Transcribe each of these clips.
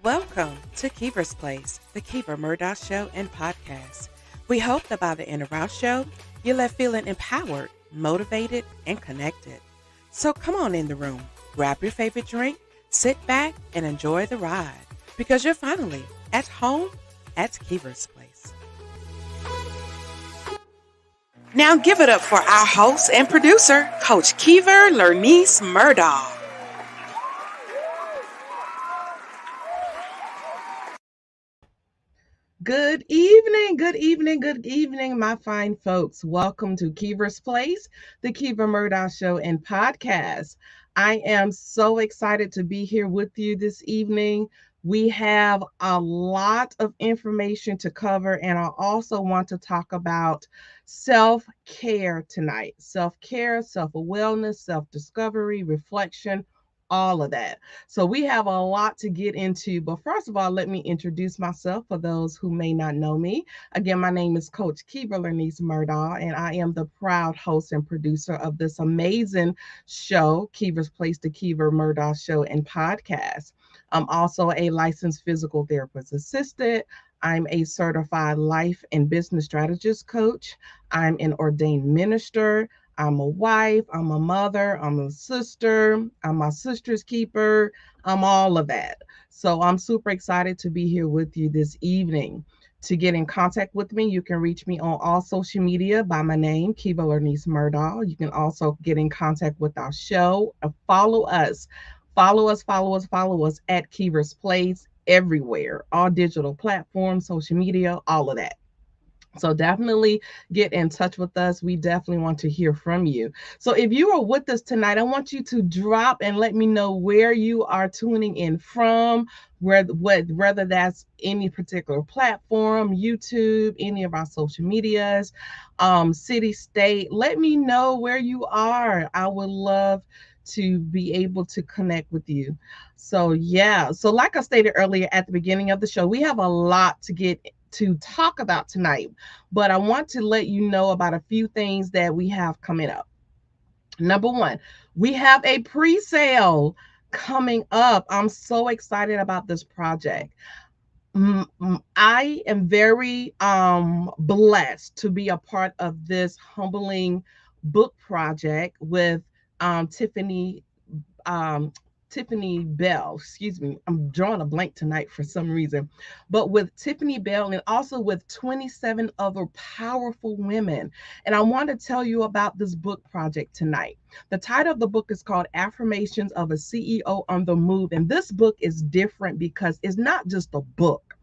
Welcome to Kiva's Place, the Kiva Murdoch Show and podcast. We hope that by the end of our show, you left feeling empowered, motivated, and connected. So come on in the room, grab your favorite drink, sit back, and enjoy the ride because you're finally at home at Kiva's Place. Now give it up for our host and producer, Coach Kiva Lernice Murdoch. Good evening, my fine folks. Welcome to Kiva's Place, the Kiva Murdoch Show and podcast. I am so excited to be here with you this evening. We have a lot of information to cover, and I also want to talk about self-care tonight. Self-care, self-awareness, self-discovery, reflection, all of that. So we have a lot to get into, but first of all, let me introduce myself for those who may not know me. Again, my name is Coach Kiva Lernice Murdoch, and I am the proud host and producer of this amazing show, Kiva's Place, the Kiva Murdoch Show and podcast. I'm also a licensed physical therapist assistant. I'm a certified life and business strategist coach. I'm an ordained minister. I'm a wife, I'm a mother, I'm a sister, I'm my sister's keeper, I'm all of that. So I'm super excited to be here with you this evening. To get in contact with me, you can reach me on all social media by my name, Kiva Lernice Murdoch. You can also get in contact with our show. Follow us. Follow us at Kiva's Place everywhere, all digital platforms, social media, all of that. So definitely get in touch with us. We definitely want to hear from you. So if you are with us tonight, I want you to drop and let me know where you are tuning in from, whether that's any particular platform, YouTube, any of our social medias, city, state. Let me know where you are. I would love to be able to connect with you. So yeah, so like I stated earlier at the beginning of the show, we have a lot to talk about tonight, but I want to let you know about a few things that we have coming up. Number one, we have a pre-sale coming up. I'm so excited about this project. I am very blessed to be a part of this humbling book project with Tiffany um, Tiffany Bell, excuse me, I'm drawing a blank tonight for some reason, but with Tiffany Bell and also with 27 other powerful women. And I want to tell you about this book project tonight. The title of the book is called Affirmations of a CEO on the Move. And this book is different because it's not just a book,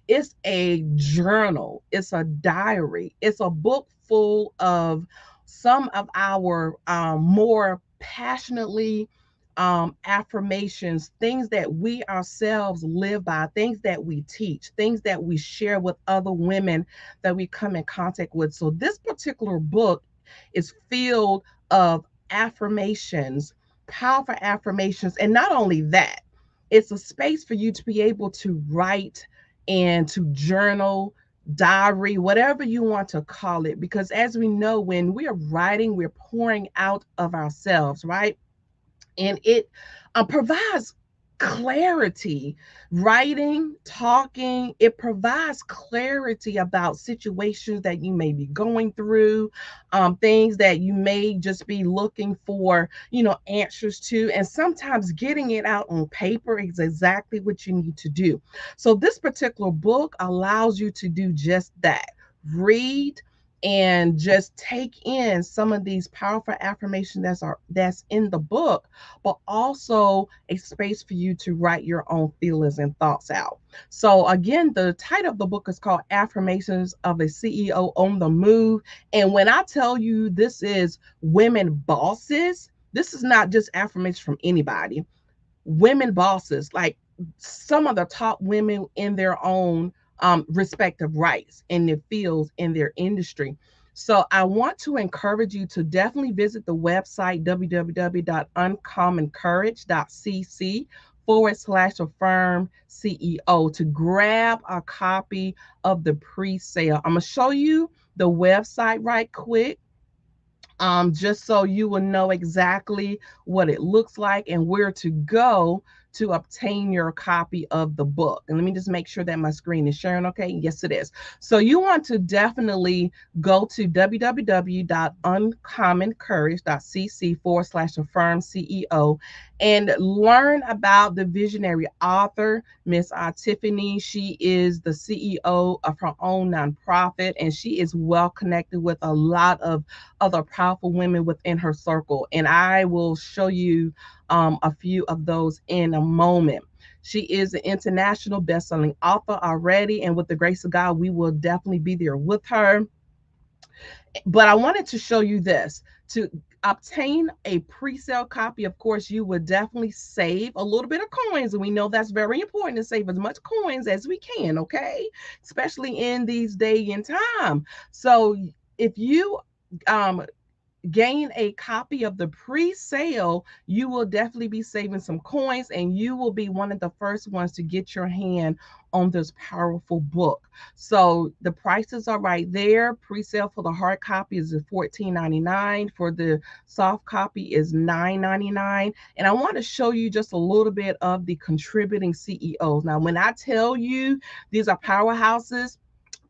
it's a journal, it's a diary, it's a book full of some of our more passionately affirmations, things that we ourselves live by, things that we teach, things that we share with other women that we come in contact with. So, this particular book is filled of affirmations, powerful affirmations. And not only that, it's a space for you to be able to write and to journal, diary, whatever you want to call it. Because as we know, when we are writing, we're pouring out of ourselves, right? And it provides clarity. Writing, talking, it provides clarity about situations that you may be going through, things that you may just be looking for, answers to. And sometimes getting it out on paper is exactly what you need to do. So this particular book allows you to do just that. Read and just take in some of these powerful affirmations that's in the book, but also a space for you to write your own feelings and thoughts out. So again, the title of the book is called Affirmations of a CEO on the Move. And when I tell you this is women bosses, this is not just affirmations from anybody. Women bosses, like some of the top women in their own respective rights in their fields, in their industry. So I want to encourage you to definitely visit the website www.uncommoncourage.cc/affirm CEO to grab a copy of the pre-sale. I'm going to show you the website right quick, just so you will know exactly what it looks like and where to go to obtain your copy of the book. And let me just make sure that my screen is sharing okay. Yes, it is. So you want to definitely go to www.uncommoncourage.cc/affirm CEO and learn about the visionary author, Miss Tiffany. She is the CEO of her own nonprofit, and she is well connected with a lot of other powerful women within her circle. And I will show you a few of those in a moment. She is an international best-selling author already, and with the grace of God, we will definitely be there with her. But I wanted to show you this. To obtain a pre-sale copy, of course, you would definitely save a little bit of coins, and we know that's very important to save as much coins as we can, okay? Especially in these day and time. So if you um gain a copy of the pre-sale, you will definitely be saving some coins, and you will be one of the first ones to get your hand on this powerful book. So the prices are right there. Pre-sale for the hard copy is $14.99. For the soft copy is $9.99. And I want to show you just a little bit of the contributing CEOs. Now, when I tell you these are powerhouses,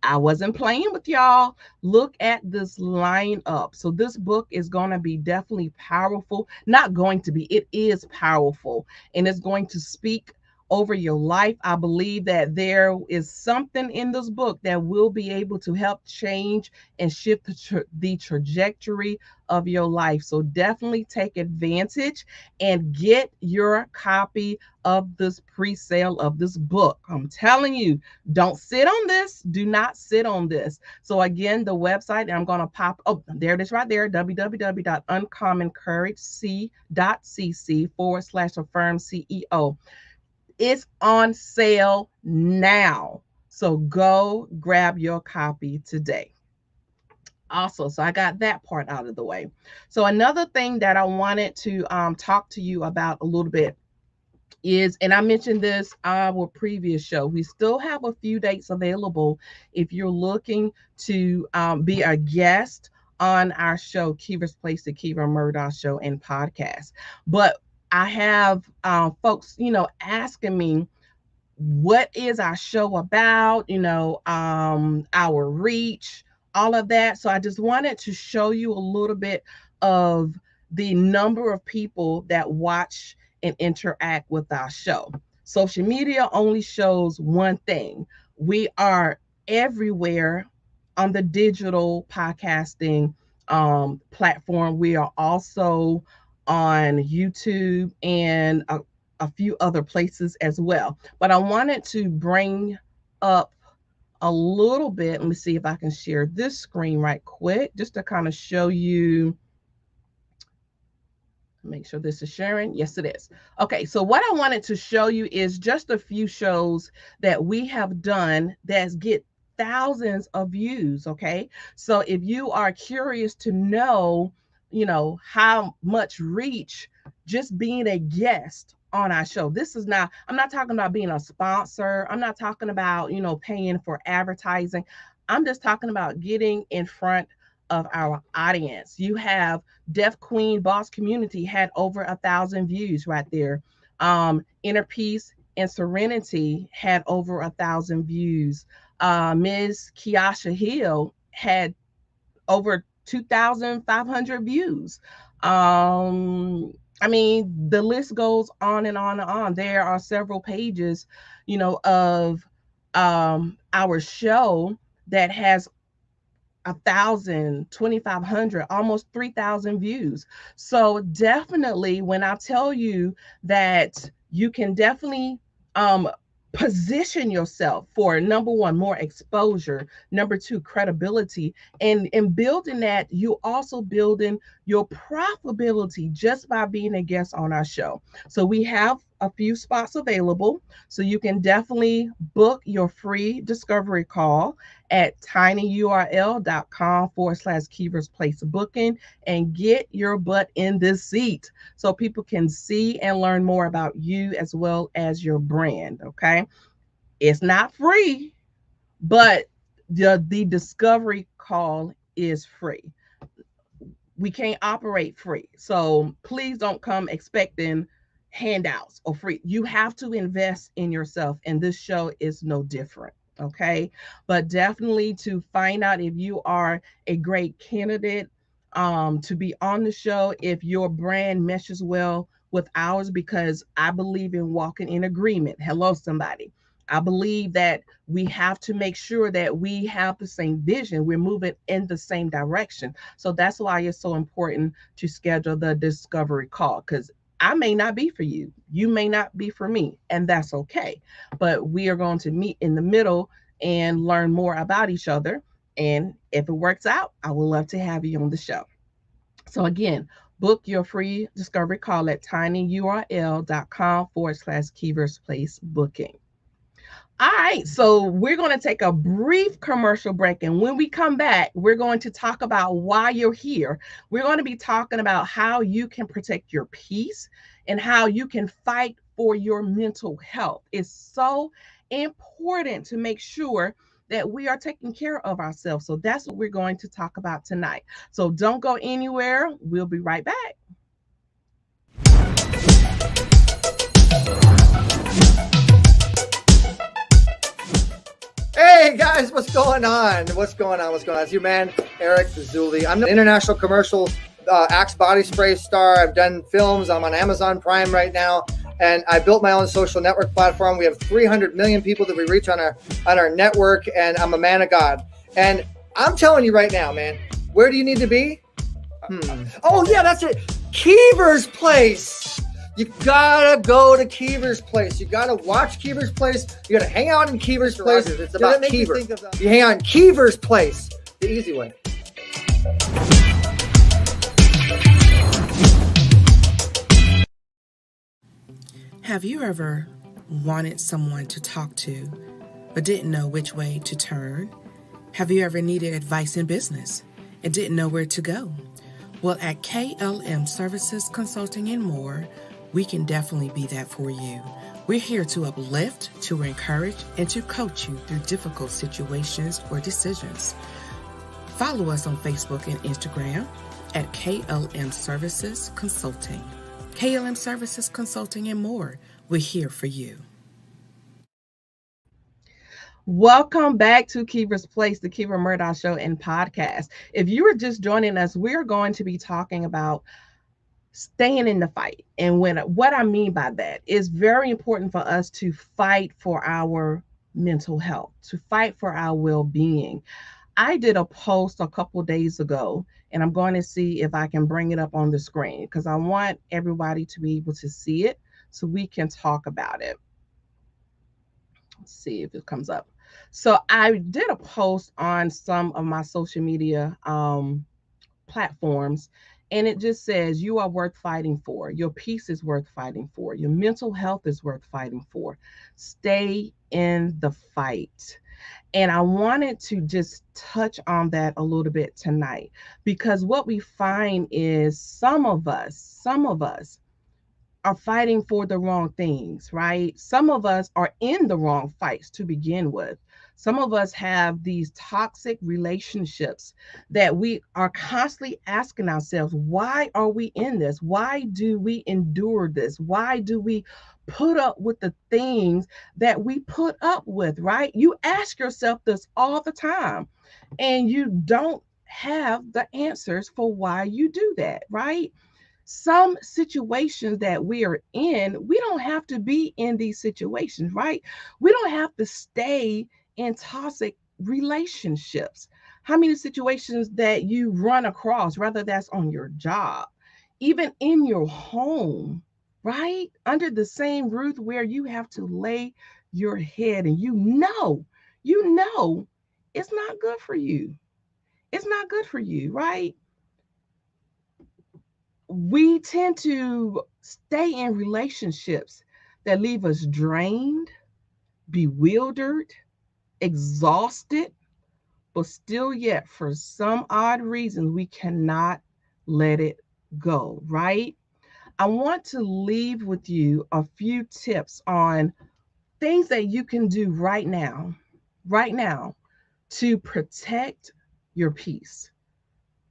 I wasn't playing with y'all. Look at this lineup. So this book is going to be definitely powerful. Not going to be, it is powerful, and it's going to speak over your life. I believe that there is something in this book that will be able to help change and shift the trajectory of your life. So definitely take advantage and get your copy of this pre-sale of this book. I'm telling you, don't sit on this. Do not sit on this. So again, the website, and I'm going to pop, oh, there it is right there, www.uncommoncourage.cc/affirm CEO. It's on sale now. So go grab your copy today. Also, so I got that part out of the way. So another thing that I wanted to talk to you about a little bit is, and I mentioned this our previous show, we still have a few dates available if you're looking to be a guest on our show, Kiva's Place, the Kiva Murdoch Show and podcast. But I have folks, asking me, what is our show about, our reach, all of that. So I just wanted to show you a little bit of the number of people that watch and interact with our show. Social media only shows one thing. We are everywhere on the digital podcasting platform. We are also on YouTube and a few other places as well. But I wanted to bring up a little bit. Let me see if I can share this screen right quick, just to kind of show you. Make sure this is sharing. Yes, it is. Okay, so what I wanted to show you is just a few shows that we have done that get thousands of views. Okay, so if you are curious to know, how much reach just being a guest on our show. This is not, I'm not talking about being a sponsor. I'm not talking about, paying for advertising. I'm just talking about getting in front of our audience. You have Deaf Queen Boss Community had over 1,000 views right there. Inner Peace and Serenity had over 1,000 views. Ms. Kiasha Hill had over 2,500 views. I mean, the list goes on and on and on. There are several pages, of our show that has 1,000, 2,500, almost 3,000 views. So definitely, when I tell you that you can definitely position yourself for, number one, more exposure, number two, credibility, and in building that, you also building your profitability just by being a guest on our show. So we have a few spots available, so you can definitely book your free discovery call at tinyurl.com/Kiva's Place Booking and get your butt in this seat so people can see and learn more about you as well as your brand. Okay, it's not free, but the discovery call is free. We can't operate free, so please don't come expecting handouts or free. You have to invest in yourself, and this show is no different. Okay, but definitely to find out if you are a great candidate to be on the show, if your brand meshes well with ours, because I believe in walking in agreement. Hello, somebody. I believe that we have to make sure that we have the same vision. We're moving in the same direction. So that's why it's so important to schedule the discovery call, because I may not be for you. You may not be for me, and that's okay. But we are going to meet in the middle and learn more about each other. And if it works out, I would love to have you on the show. So again, book your free discovery call at tinyurl.com/Keevers Place booking. All right, so we're going to take a brief commercial break. And when we come back, we're going to talk about why you're here. We're going to be talking about how you can protect your peace and how you can fight for your mental health. It's so important to make sure that we are taking care of ourselves. So that's what we're going to talk about tonight. So don't go anywhere. We'll be right back. Hey guys, what's going on? What's going on? It's your man, Eric Zuli. I'm the international commercial Axe body spray star. I've done films. I'm on Amazon Prime right now. And I built my own social network platform. We have 300 million people that we reach on our network. And I'm a man of God. And I'm telling you right now, man, where do you need to be? Oh, yeah, that's it. Keevers Place. You gotta go to Keevers Place. You gotta watch Keevers Place. You gotta hang out in Keevers Place. It's about Keevers. You hang out in Keevers Place. The easy way. Have you ever wanted someone to talk to, but didn't know which way to turn? Have you ever needed advice in business and didn't know where to go? Well, at KLM Services Consulting and More, we can definitely be that for you. We're here to uplift, to encourage, and to coach you through difficult situations or decisions. Follow us on Facebook and Instagram at KLM Services Consulting. KLM Services Consulting and More. We're here for you. Welcome back to Keevers Place, the Kiva Murdoch Show and podcast. If you are just joining us, we're going to be talking about staying in the fight. And what I mean by that is very important for us to fight for our mental health, to fight for our well-being. I did a post a couple days ago, and I'm going to see if I can bring it up on the screen because I want everybody to be able to see it so we can talk about it. Let's see if it comes up. So I did a post on some of my social media platforms, and it just says you are worth fighting for. Your peace is worth fighting for. Your mental health is worth fighting for. Stay in the fight. And I wanted to just touch on that a little bit tonight, because what we find is some of us are fighting for the wrong things, right? Some of us are in the wrong fights to begin with. Some of us have these toxic relationships that we are constantly asking ourselves, why are we in this? Why do we endure this? Why do we put up with the things that we put up with, right? You ask yourself this all the time, and you don't have the answers for why you do that, right? Some situations that we are in, we don't have to be in these situations, right? We don't have to stay in toxic relationships. How many situations that you run across, whether that's on your job, even in your home, right? Under the same roof where you have to lay your head and you know, it's not good for you. It's not good for you, right? We tend to stay in relationships that leave us drained, bewildered, exhausted, but still yet for some odd reason we cannot let it go, right? I want to leave with you a few tips on things that you can do right now to protect your peace,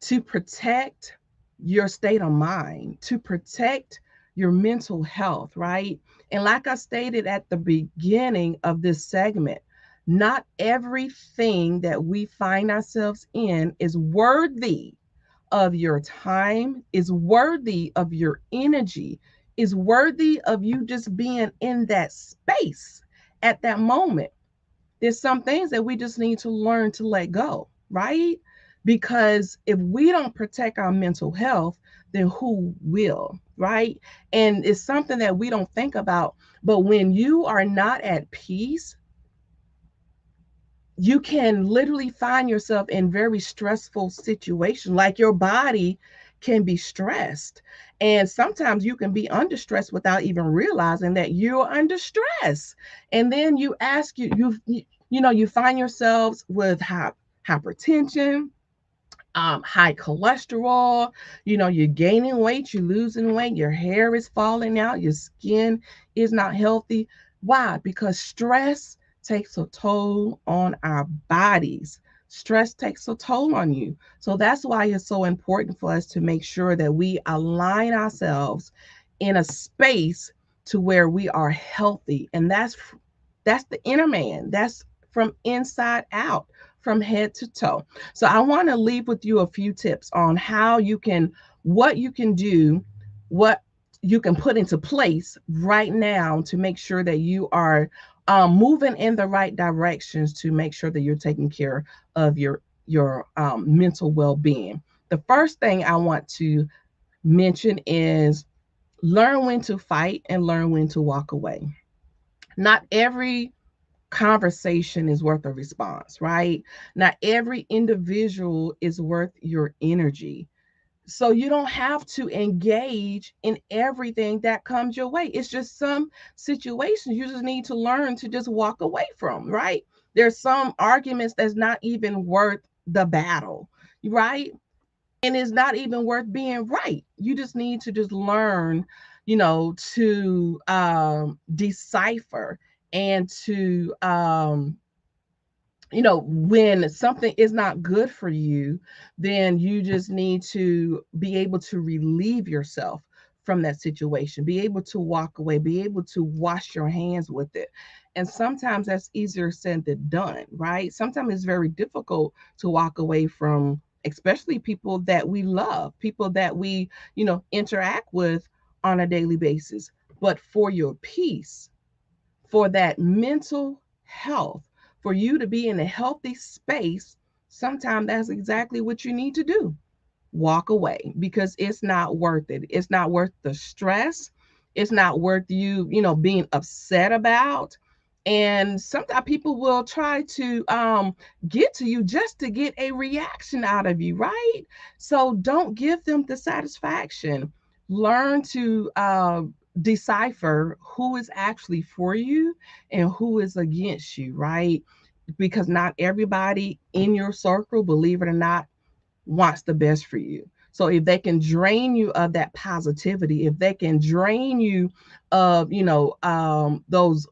to protect your state of mind, to protect your mental health, right? And like I stated at the beginning of this segment, not everything that we find ourselves in is worthy of your time, is worthy of your energy, is worthy of you just being in that space at that moment. There's some things that we just need to learn to let go, right? Because if we don't protect our mental health, then who will, right? And it's something that we don't think about. But when you are not at peace, you can literally find yourself in very stressful situations. Like your body can be stressed. And sometimes you can be under stress without even realizing that you're under stress. And then you ask you find yourselves with hypertension, high cholesterol, you're gaining weight, you're losing weight, your hair is falling out, your skin is not healthy. Why? Because stress takes a toll on our bodies. Stress takes a toll on you. So that's why it's so important for us to make sure that we align ourselves in a space to where we are healthy. And that's the inner man. That's from inside out, from head to toe. So I want to leave with you a few tips on what you can do, what you can put into place right now to make sure that you are moving in the right directions to make sure that you're taking care of your mental well-being. The first thing I want to mention is learn when to fight and learn when to walk away. Not every conversation is worth a response, right? Not every individual is worth your energy. So you don't have to engage in everything that comes your way. It's just some situations you just need to learn to just walk away from, right? There's some arguments that's not even worth the battle, right? And it's not even worth being right. You just need to just learn, to decipher and to when something is not good for you, then you just need to be able to relieve yourself from that situation, be able to walk away, be able to wash your hands with it. And sometimes that's easier said than done, right? Sometimes it's very difficult to walk away from, especially people that we love, people that we, interact with on a daily basis. But for your peace, for that mental health, for you to be in a healthy space, sometimes that's exactly what you need to do. Walk away because it's not worth it. It's not worth the stress. It's not worth you, being upset about. And sometimes people will try to get to you just to get a reaction out of you, right? So don't give them the satisfaction. Learn to decipher who is actually for you and who is against you, right? Because not everybody in your circle, believe it or not, wants the best for you. So if they can drain you of that positivity, if they can drain you of, those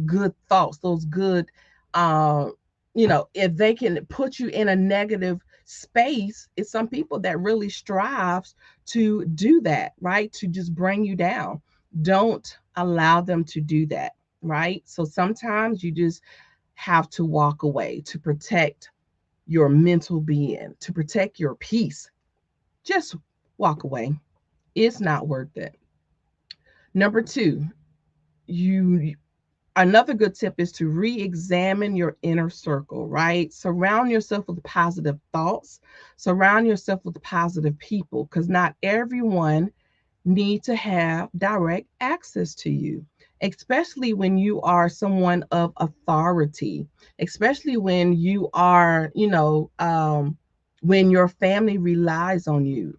good thoughts, those good, if they can put you in a negative space, it's some people that really strives to do that, right? To just bring you down. Don't allow them to do that, right? So sometimes you just have to walk away to protect your mental being, to protect your peace. Just walk away. It's not worth it. Number two, you another good tip is to re-examine your inner circle, right? Surround yourself with positive thoughts, surround yourself with positive people, because not everyone need to have direct access to you, especially when you are someone of authority, especially when you are, when your family relies on you.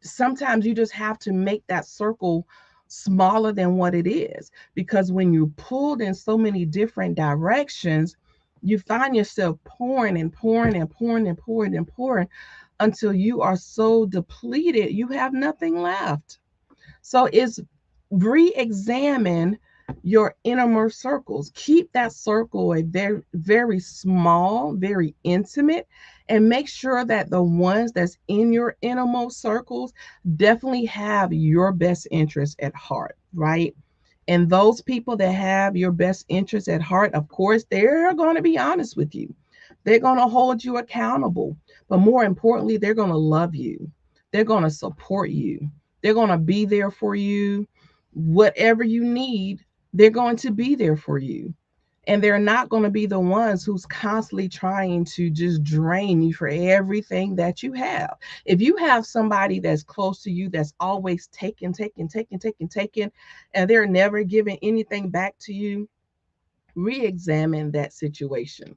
Sometimes you just have to make that circle smaller than what it is, because when you're pulled in so many different directions, you find yourself pouring and pouring and pouring and pouring and pouring until you are so depleted, you have nothing left. So it's re-examine your innermost circles. Keep that circle a very, very small, very intimate, and make sure that the ones that's in your innermost circles definitely have your best interest at heart, right? And those people that have your best interest at heart, of course, they're going to be honest with you. They're going to hold you accountable. But more importantly, they're going to love you. They're going to support you. They're going to be there for you. Whatever you need, they're going to be there for you. And they're not going to be the ones who's constantly trying to just drain you for everything that you have. If you have somebody that's close to you that's always taking, and they're never giving anything back to you, re-examine that situation.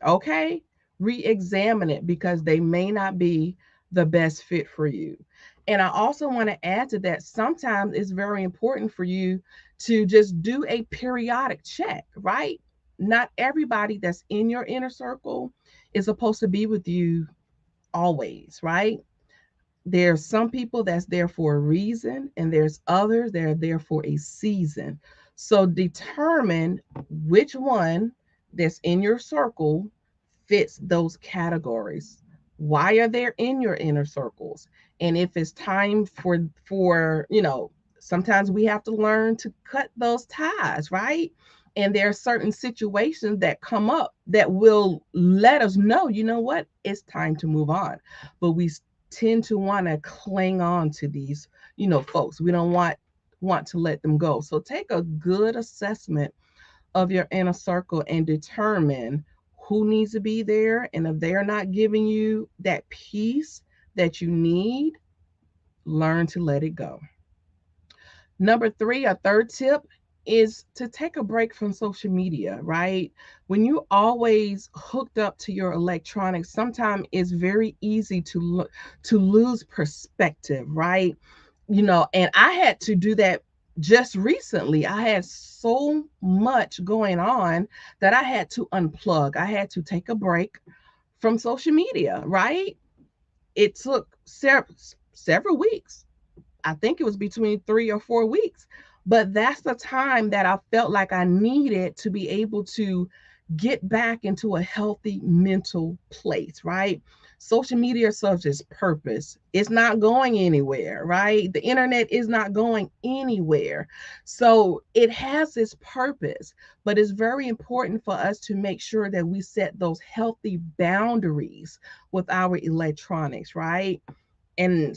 Okay? Re-examine it, because they may not be the best fit for you. And I also want to add to that, sometimes it's very important for you to just do a periodic check, right? Not everybody that's in your inner circle is supposed to be with you always, right? There's some people that's there for a reason, and there's others that are there for a season. So determine which one that's in your circle fits those categories. Why are they in your inner circles? And if it's time for sometimes we have to learn to cut those ties, right? And there are certain situations that come up that will let us know, you know what, it's time to move on. But we tend to want to cling on to these, folks. We don't want to let them go. So take a good assessment of your inner circle and determine who needs to be there. And if they're not giving you that peace that you need, learn to let it go. Number three, a third tip is to take a break from social media, right? When you always hooked up to your electronics, sometimes it's very easy to lose perspective, right? And I had to do that just recently. I had so much going on that I had to unplug. I had to take a break from social media, right? It took several weeks. I think it was between 3 or 4 weeks. But that's the time that I felt like I needed to be able to get back into a healthy mental place, right? Social media serves its purpose. It's not going anywhere, right? The internet is not going anywhere. So it has its purpose, but it's very important for us to make sure that we set those healthy boundaries with our electronics, right? And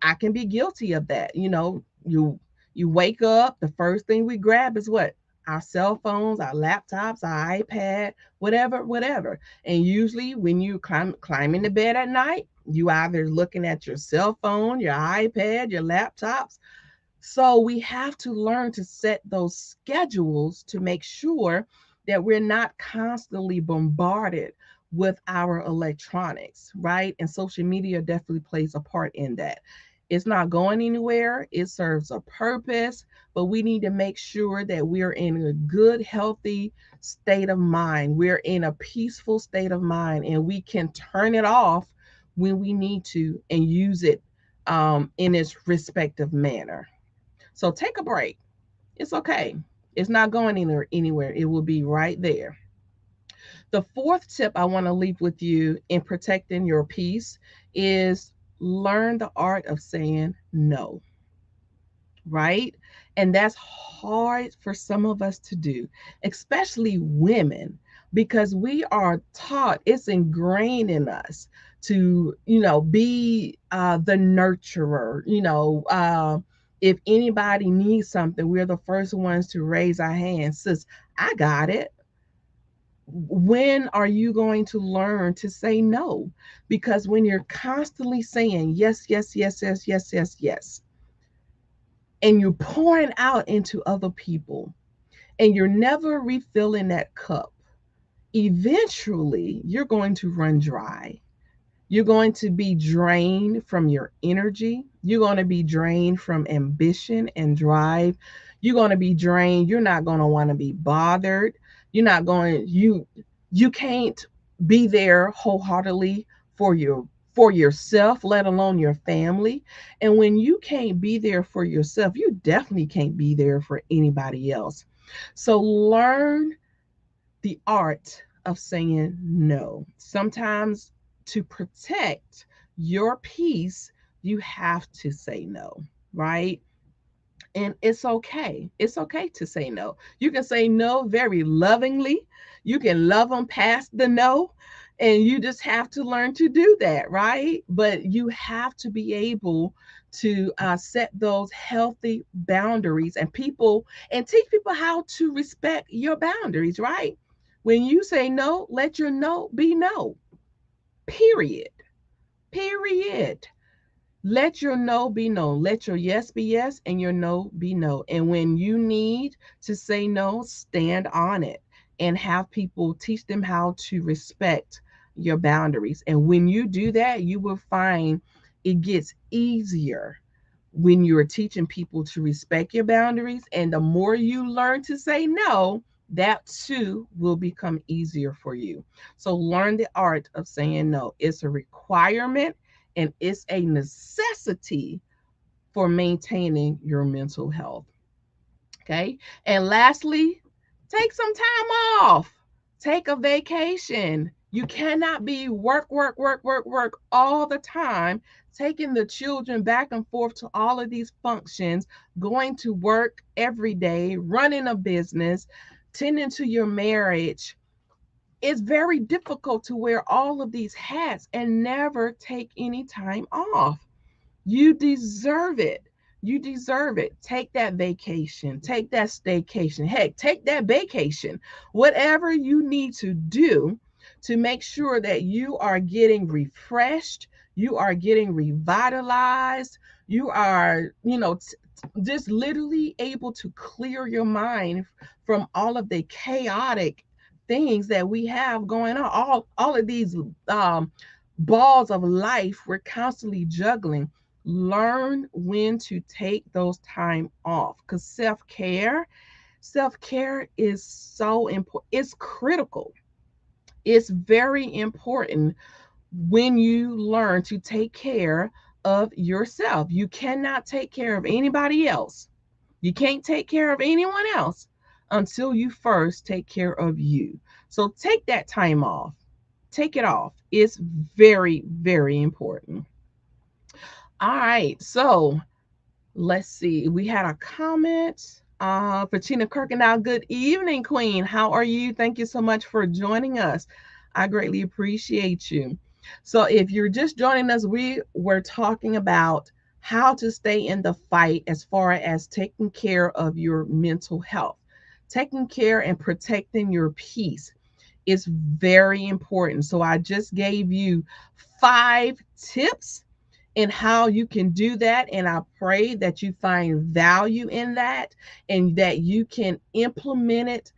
I can be guilty of that. You wake up, the first thing we grab is what? Our cell phones, our laptops, our iPad, whatever. And usually when you climb into bed at night, you either looking at your cell phone, your iPad, your laptops. So we have to learn to set those schedules to make sure that we're not constantly bombarded with our electronics, right? And social media definitely plays a part in that. It's not going anywhere. It serves a purpose, but we need to make sure that we're in a good, healthy state of mind. We're in a peaceful state of mind, and we can turn it off when we need to and use it in its respective manner. So take a break. It's okay. It's not going anywhere. It will be right there. The fourth tip I want to leave with you in protecting your peace is learn the art of saying no, right? And that's hard for some of us to do, especially women, because we are taught, it's ingrained in us to, be the nurturer. If anybody needs something, we're the first ones to raise our hands. Sis, I got it. When are you going to learn to say no? Because when you're constantly saying yes, yes, yes, yes, yes, yes, yes, and you're pouring out into other people and you're never refilling that cup, eventually you're going to run dry. You're going to be drained from your energy. You're going to be drained from ambition and drive. You're going to be drained. You're not going to want to be bothered. You can't be there wholeheartedly for yourself, let alone your family. And when you can't be there for yourself, you definitely can't be there for anybody else. So learn the art of saying no. Sometimes to protect your peace, you have to say no, right? And it's okay. It's okay to say no. You can say no very lovingly. You can love them past the no. And you just have to learn to do that, right? But you have to be able to set those healthy boundaries and teach people how to respect your boundaries, right? When you say no, let your no be no. Period. Period. Let your no be no. Let your yes be yes and your no be no. And when you need to say no, stand on it and have people teach them how to respect your boundaries. And when you do that, you will find it gets easier when you're teaching people to respect your boundaries. And the more you learn to say no, that too will become easier for you. So learn the art of saying no. It's a requirement and it's a necessity for maintaining your mental health. Okay. And lastly, take some time off, take a vacation. You cannot be work, work, work, work, work all the time, taking the children back and forth to all of these functions, going to work every day, running a business, tending to your marriage. It's very difficult to wear all of these hats and never take any time off. You deserve it. You deserve it. Take that vacation, take that staycation. Heck, take that vacation. Whatever you need to do to make sure that you are getting refreshed, you are getting revitalized, you are, just literally able to clear your mind from all of the chaotic things that we have going on. All of these balls of life we're constantly juggling. Learn when to take those time off, because self-care is so important. It's critical. It's very important when you learn to take care of yourself. You cannot take care of anybody else. You can't take care of anyone else until you first take care of you. So take that time off. Take it off. It's very, very important. All right. So let's see. We had a comment. Patina Kirkendall, good evening, Queen. How are you? Thank you so much for joining us. I greatly appreciate you. So if you're just joining us, we were talking about how to stay in the fight as far as taking care of your mental health. Taking care and protecting your peace is very important. So I just gave you 5 tips in how you can do that. And I pray that you find value in that and that you can implement it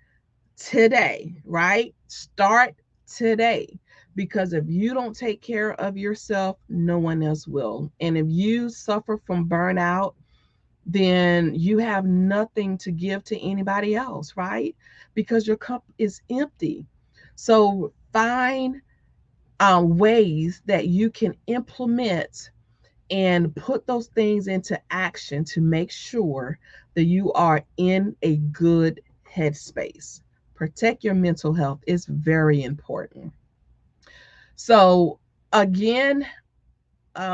today, right? Start today. Because if you don't take care of yourself, no one else will. And if you suffer from burnout, then you have nothing to give to anybody else, right? Because your cup is empty. So find ways that you can implement and put those things into action to make sure that you are in a good headspace. Protect your mental health is very important. So, again,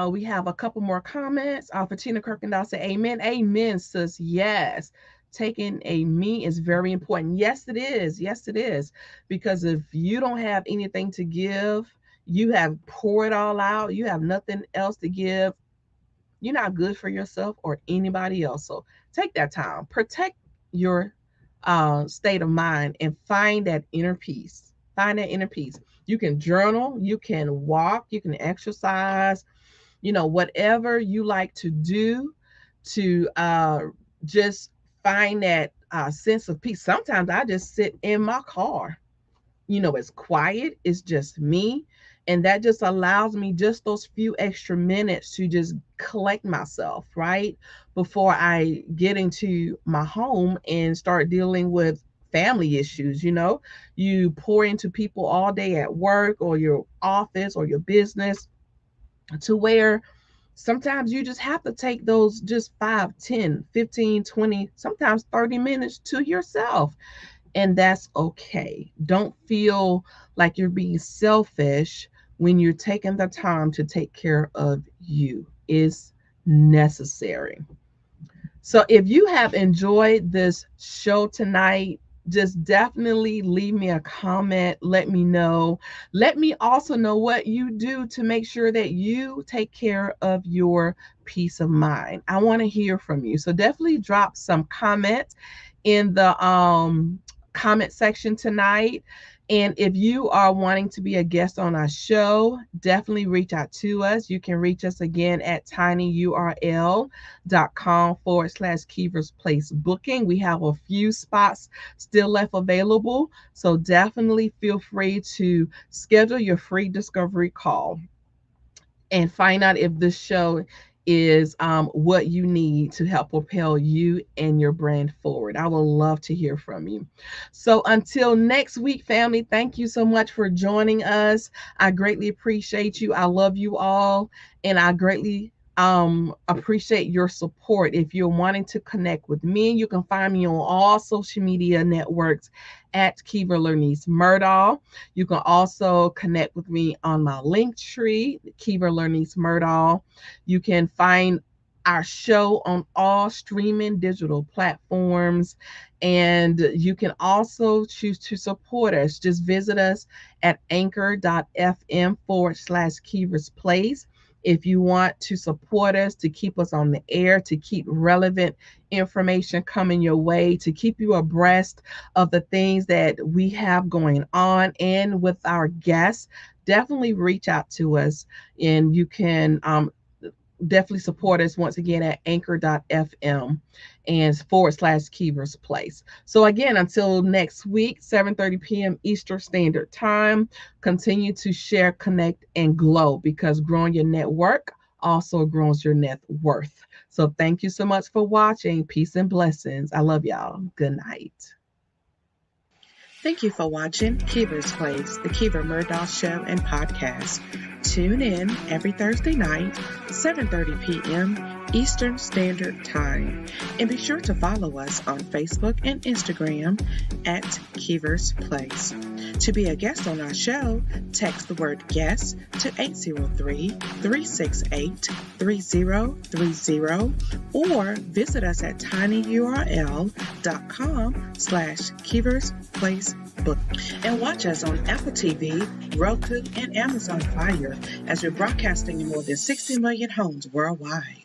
we have a couple more comments. Fatina Kirkendall said, Amen. Amen, sis. Yes. Taking a me is very important. Yes, it is. Yes, it is. Because if you don't have anything to give, you have poured it all out, you have nothing else to give, you're not good for yourself or anybody else. So take that time, protect your state of mind, and find that inner peace. Find that inner peace. You can journal, you can walk, you can exercise, whatever you like to do to just find that sense of peace. Sometimes I just sit in my car. It's quiet, it's just me. And that just allows me just those few extra minutes to just collect myself, right? Before I get into my home and start dealing with family issues. You pour into people all day at work or your office or your business, to where sometimes you just have to take those just 5, 10, 15, 20, sometimes 30 minutes to yourself. And that's okay. Don't feel like you're being selfish when you're taking the time to take care of you. It's necessary. So if you have enjoyed this show tonight, just definitely leave me a comment. Let me know. Let me also know what you do to make sure that you take care of your peace of mind. I want to hear from you. So definitely drop some comments in the comment section tonight. And if you are wanting to be a guest on our show, definitely reach out to us. You can reach us again at tinyurl.com/Keever's Place booking. We have a few spots still left available. So definitely feel free to schedule your free discovery call and find out if this show is what you need to help propel you and your brand forward. I would love to hear from you. So until next week, family, thank you so much for joining us. I greatly appreciate you. I love you all, and I greatly appreciate your support. If you're wanting to connect with me, you can find me on all social media networks at Kiva Lernice Murdaugh. You can also connect with me on my Linktree, Kiva Lernice Murdaugh. You can find our show on all streaming digital platforms, and you can also choose to support us. Just visit us at anchor.fm/Kiva's Place. If you want to support us, to keep us on the air, to keep relevant information coming your way, to keep you abreast of the things that we have going on and with our guests, definitely reach out to us, and you can definitely support us once again at anchor.fm and /Kiva's Place. So again, until next week, 7:30 p.m. Eastern Standard Time, continue to share, connect, and glow, because growing your network also grows your net worth. So thank you so much for watching. Peace and blessings. I love y'all. Good night. Thank you for watching Keever's Place, the Kiva Murdaugh Show and Podcast. Tune in every Thursday night, 7:30 p.m. Eastern Standard Time. And be sure to follow us on Facebook and Instagram at Keever's Place. To be a guest on our show, text the word guest to 803-368-3030 or visit us at tinyurl.com/Keever's Place book. And watch us on Apple TV, Roku, and Amazon Fire as we're broadcasting in more than 60 million homes worldwide.